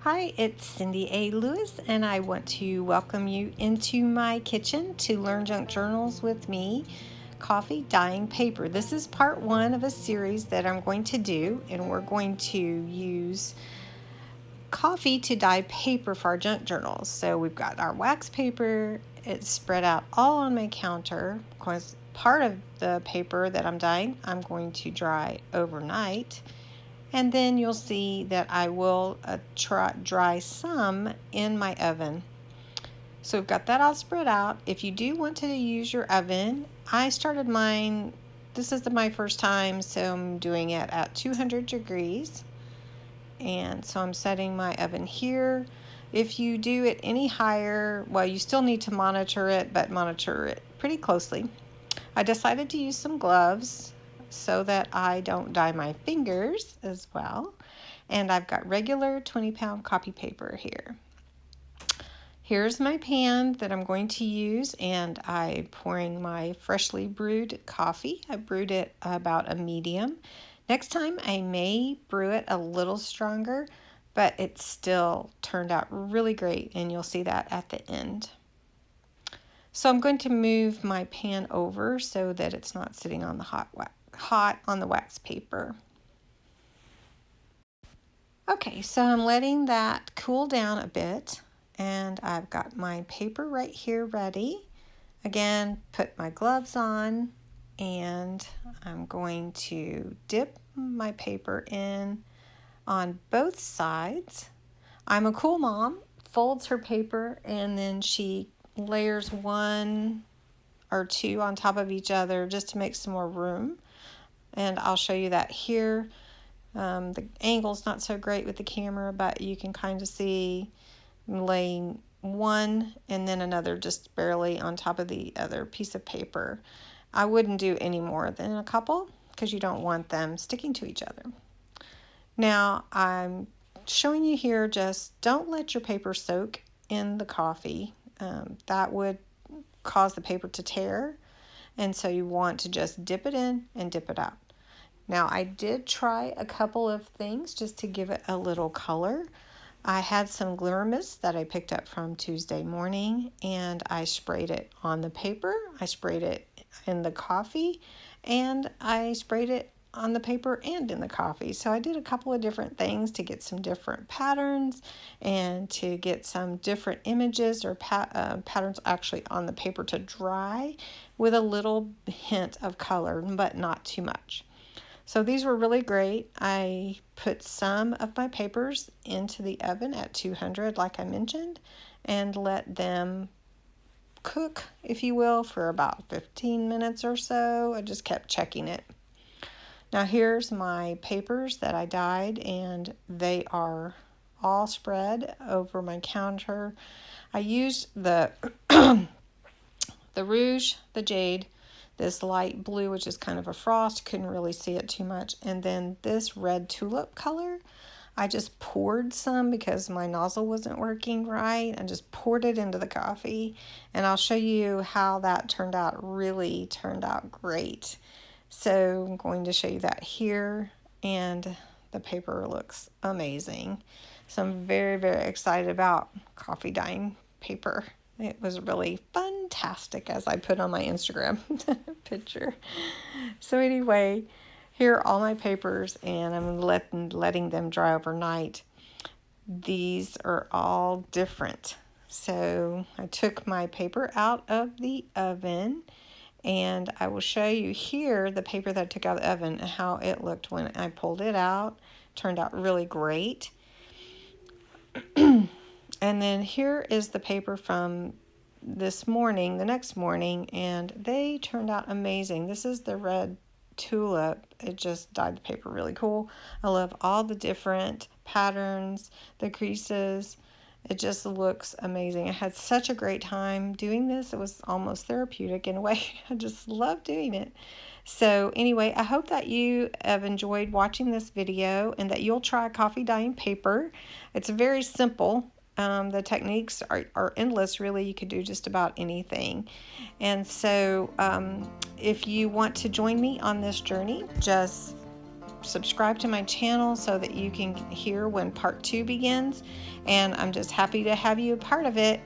Hi, it's Cindy A. Lewis, and I want to welcome you into my kitchen to learn junk journals with me, coffee dyeing paper. This is part one of a series that I'm going to do, and we're going to use coffee to dye paper for our junk journals. So we've got our wax paper. It's spread out all on my counter because part of the paper that I'm dyeing I'm going to dry overnight. And then you'll see that I will dry some in my oven. So we've got that all spread out. If you do want to use your oven, I started mine, this is my first time, so I'm doing it at 200 degrees. And so I'm setting my oven here. If you do it any higher, well, you still need to monitor it, but monitor it pretty closely. I decided to use some gloves so that I don't dye my fingers as well. And I've got regular 20-pound copy paper here. Here's my pan that I'm going to use, and I'm pouring my freshly brewed coffee. I brewed it about a medium. Next time I may brew it a little stronger, but it still turned out really great, and you'll see that at the end. So I'm going to move my pan over so that it's not sitting on the hot on the wax paper. Okay, so I'm letting that cool down a bit, and I've got my paper right here ready. Again, put my gloves on, and I'm going to dip my paper in on both sides. I'm a cool mom, folds her paper, and then she layers one or two on top of each other just to make some more room. And I'll show you that here. The angle's not so great with the camera, but you can kind of see laying one and then another just barely on top of the other piece of paper. I wouldn't do any more than a couple because you don't want them sticking to each other. Now I'm showing you here, just don't let your paper soak in the coffee. That would cause the paper to tear, and so you want to just dip it in and dip it out. Now I did try a couple of things just to give it a little color. I had some Glimmer Mist that I picked up from Tuesday Morning, and I sprayed it on the paper, I sprayed it in the coffee, and I sprayed it on the paper and in the coffee. So I did a couple of different things to get some different patterns and to get some different images or patterns actually on the paper to dry with a little hint of color, but not too much. So these were really great. I put some of my papers into the oven at 200, like I mentioned, and let them cook, if you will, for about 15 minutes or so. I just kept checking it. Now here's my papers that I dyed, and they are all spread over my counter. I used the the rouge, the jade, this light blue, which is kind of a frost, couldn't really see it too much, and then this red tulip color. I just poured some because my nozzle wasn't working right. I just poured it into the coffee, and I'll show you how that turned out. Really turned out great. So I'm going to show you that here, and the paper looks amazing. So I'm very, very excited about coffee dyeing paper. It was really fantastic, as I put on my Instagram picture. So anyway, here are all my papers, and I'm letting them dry overnight. These are all different. So I took my paper out of the oven, and I will show you here the paper that I took out of the oven and how it looked when I pulled it out. Turned out really great. And then here is the paper from this morning, the next morning, and they turned out amazing. This is the red tulip. It just dyed the paper really cool. I love all the different patterns, the creases. It just looks amazing. I had such a great time doing this. It was almost therapeutic in a way. I just love doing it. So anyway, I hope that you have enjoyed watching this video and that you'll try coffee dyeing paper. It's very simple. The techniques are endless, really. You could do just about anything. And so if you want to join me on this journey, just subscribe to my channel so that you can hear when part 2 begins. And I'm just happy to have you a part of it.